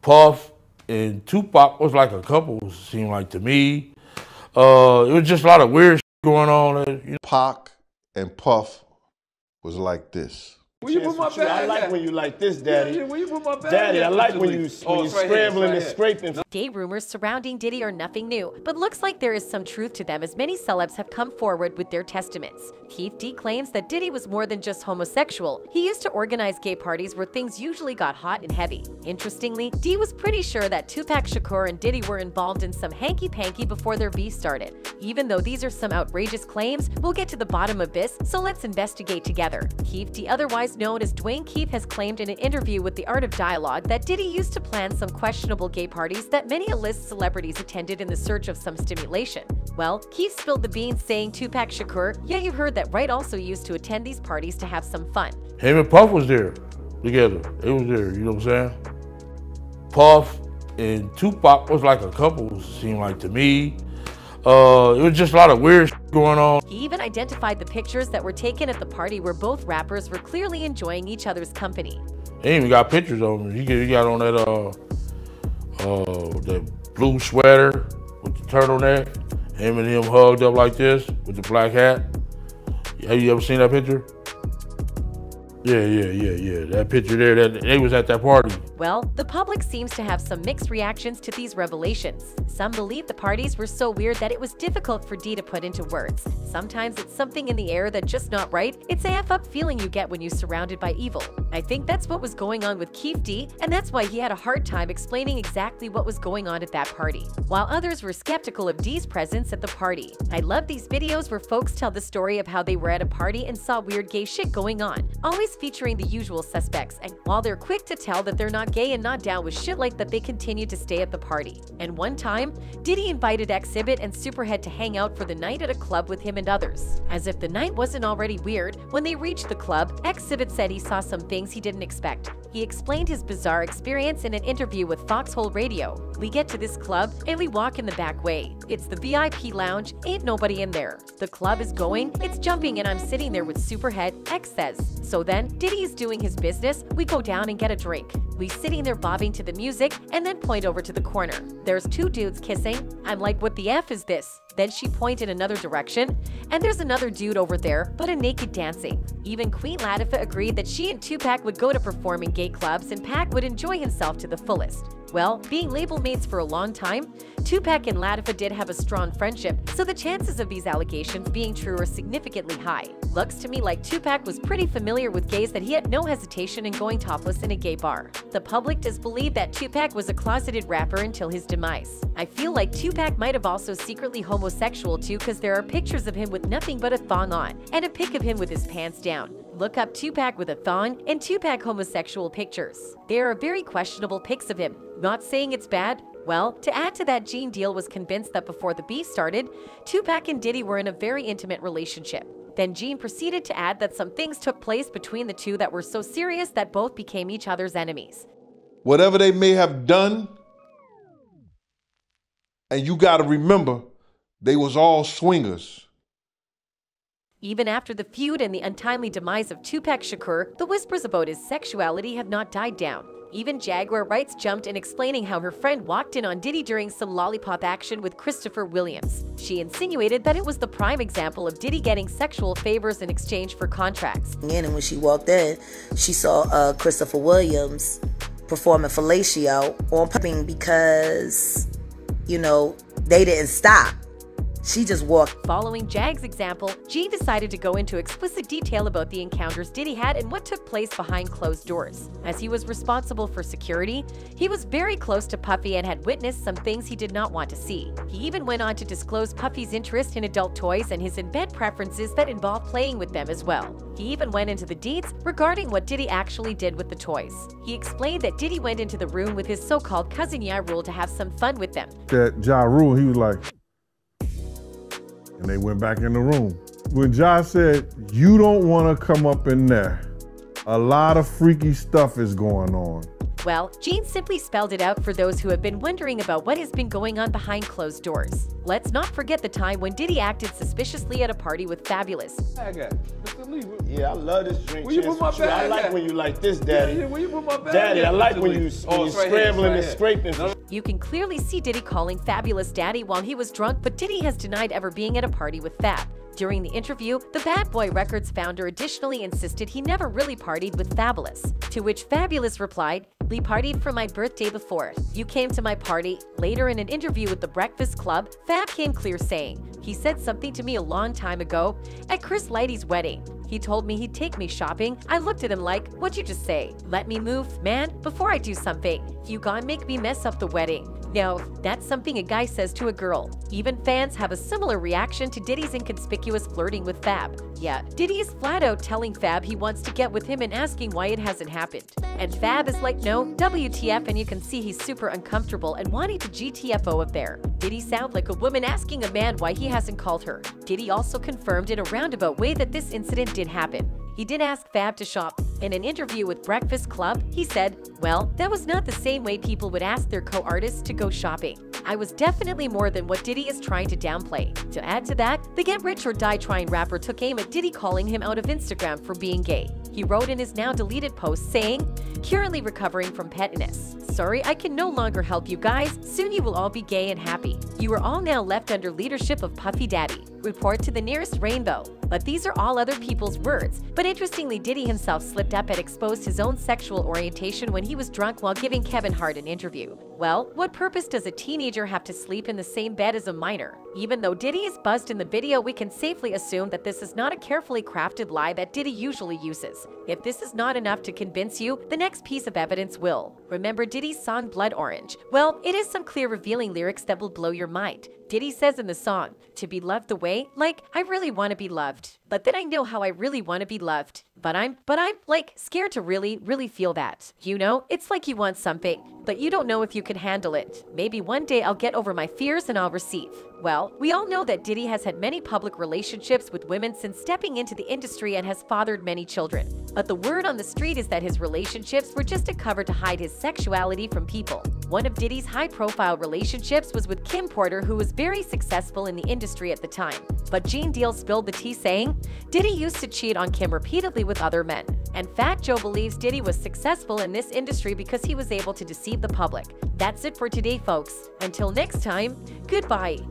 Puff and Tupac was like a couple, it seemed like to me. It was just a lot of weird shit going on. You know? Pac and Puff was like this. Where you put my bag? I like when you like this, Daddy. Yeah, where you put my bag? Daddy, I like when you right scrambling here, and scraping. Gay rumors surrounding Diddy are nothing new, but looks like there is some truth to them as many celebs have come forward with their testaments. Keefe D claims that Diddy was more than just homosexual. He used to organize gay parties where things usually got hot and heavy. Interestingly, D was pretty sure that Tupac Shakur and Diddy were involved in some hanky-panky before their beef started. Even though these are some outrageous claims, we'll get to the bottom of this, so let's investigate together. Keefe D, otherwise known as Duane Keith, has claimed in an interview with The Art of Dialogue that Diddy used to plan some questionable gay parties that many A-list celebrities attended in the search of some stimulation. Well, Keith spilled the beans saying Tupac Shakur, yeah, you heard that right, also used to attend these parties to have some fun. Him and Puff was there together. It was there, you know what I'm saying? Puff and Tupac was like a couple, it seemed like to me. It was just a lot of weird shit going on. He even identified the pictures that were taken at the party where both rappers were clearly enjoying each other's company. They even got pictures of him. He got on that blue sweater with the turtleneck. Him and him hugged up like this with the black hat. Have you ever seen that picture? Yeah. That picture there, they was at that party. Well, the public seems to have some mixed reactions to these revelations. Some believe the parties were so weird that it was difficult for D to put into words. Sometimes it's something in the air that's just not right. It's a F-up feeling you get when you're surrounded by evil. I think that's what was going on with Keefe D, and that's why he had a hard time explaining exactly what was going on at that party, while others were skeptical of D's presence at the party. I love these videos where folks tell the story of how they were at a party and saw weird gay shit going on, always featuring the usual suspects, and while they're quick to tell that they're not gay and not down with shit like that, they continue to stay at the party. And one time, Diddy invited Exhibit and Superhead to hang out for the night at a club with him and others. As if the night wasn't already weird, when they reached the club, Exhibit said he saw some things he didn't expect. He explained his bizarre experience in an interview with Foxhole Radio. We get to this club and we walk in the back way. It's the VIP lounge, ain't nobody in there. The club is going, it's jumping, and I'm sitting there with Superhead, X says. So then, Diddy is doing his business, we go down and get a drink. We sitting there bobbing to the music and then point over to the corner. There's two dudes kissing. I'm like, what the F is this? Then she pointed another direction, and there's another dude over there, but a naked dancing. Even Queen Latifah agreed that she and Tupac would go to perform in gay clubs and Pac would enjoy himself to the fullest. Well, being label mates for a long time, Tupac and Latifah did have a strong friendship, so the chances of these allegations being true are significantly high. Looks to me like Tupac was pretty familiar with gays that he had no hesitation in going topless in a gay bar. The public does believe that Tupac was a closeted rapper until his demise. I feel like Tupac might have also secretly homosexual too, because there are pictures of him with nothing but a thong on, and a pic of him with his pants down. Look up Tupac with a thong and Tupac homosexual pictures. There are very questionable pics of him. Not saying it's bad. Well, to add to that, Gene Deal was convinced that before the beef started, Tupac and Diddy were in a very intimate relationship. Then Gene proceeded to add that some things took place between the two that were so serious that both became each other's enemies. Whatever they may have done, and you got to remember, they was all swingers. Even after the feud and the untimely demise of Tupac Shakur, the whispers about his sexuality have not died down. Even Jaguar Wrights jumped in explaining how her friend walked in on Diddy during some lollipop action with Christopher Williams. She insinuated that it was the prime example of Diddy getting sexual favors in exchange for contracts. And when she walked in, she saw Christopher Williams performing fellatio on pumping because, you know, they didn't stop. She just walked. Following Jag's example, Gene decided to go into explicit detail about the encounters Diddy had and what took place behind closed doors. As he was responsible for security, he was very close to Puffy and had witnessed some things he did not want to see. He even went on to disclose Puffy's interest in adult toys and his in-bed preferences that involve playing with them as well. He even went into the deeds regarding what Diddy actually did with the toys. He explained that Diddy went into the room with his so-called cousin Ja Rule to have some fun with them. That Ja Rule, he was like, and they went back in the room. When Ja said, you don't want to come up in there, a lot of freaky stuff is going on. Well, Gene simply spelled it out for those who have been wondering about what has been going on behind closed doors. Let's not forget the time when Diddy acted suspiciously at a party with Fabulous. Yeah, I love this drink. Where you put my bag I like at? when you like this, Daddy. Where you put my bag Daddy, at? I like when you Oh, it's right here, scrambling it's and right here. scraping. You can clearly see Diddy calling Fabulous Daddy while he was drunk, but Diddy has denied ever being at a party with Fab. During the interview, the Bad Boy Records founder additionally insisted he never really partied with Fabulous, to which Fabulous replied, "We partied for my birthday before. You came to my party." Later in an interview with The Breakfast Club, Fab came clear saying, "He said something to me a long time ago at Chris Lighty's wedding. He told me he'd take me shopping. I looked at him like, what'd you just say? Let me move, man, before I do something. You gonna make me mess up the wedding." Now, that's something a guy says to a girl. Even fans have a similar reaction to Diddy's inconspicuous flirting with Fab. Yeah, Diddy is flat out telling Fab he wants to get with him and asking why it hasn't happened. And Fab is like, no, WTF, and you can see he's super uncomfortable and wanting to GTFO up there. Diddy sound like a woman asking a man why he hasn't called her. Diddy also confirmed in a roundabout way that this incident did happen. He did ask Fab to shop. In an interview with Breakfast Club, he said, "Well, that was not the same way people would ask their co-artists to go shopping. I was definitely more than what Diddy is trying to downplay." To add to that, the Get Rich or Die Trying rapper took aim at Diddy calling him out of Instagram for being gay. He wrote in his now deleted post saying, "Currently recovering from pettiness. Sorry, I can no longer help you guys. Soon you will all be gay and happy. You are all now left under leadership of Puffy Daddy. Report to the nearest rainbow." But these are all other people's words. But interestingly, Diddy himself slipped up and exposed his own sexual orientation when he was drunk while giving Kevin Hart an interview. Well, what purpose does a teenager have to sleep in the same bed as a minor? Even though Diddy is buzzed in the video, we can safely assume that this is not a carefully crafted lie that Diddy usually uses. If this is not enough to convince you, the next piece of evidence will. Remember Diddy's song Blood Orange? Well, it is some clear revealing lyrics that will blow your mind. Diddy says in the song, "To be loved the way, like, I really want to be loved. But then I know how I really want to be loved. But I'm like scared to really feel that. You know, it's like you want something, but you don't know if you can handle it. Maybe one day I'll get over my fears and I'll receive." Well, we all know that Diddy has had many public relationships with women since stepping into the industry and has fathered many children. But the word on the street is that his relationships were just a cover to hide his sexuality from people. One of Diddy's high-profile relationships was with Kim Porter, who was very successful in the industry at the time. But Gene Deal spilled the tea saying, Diddy used to cheat on Kim repeatedly with other men. And Fat Joe believes Diddy was successful in this industry because he was able to deceive the public. That's it for today, folks. Until next time, goodbye.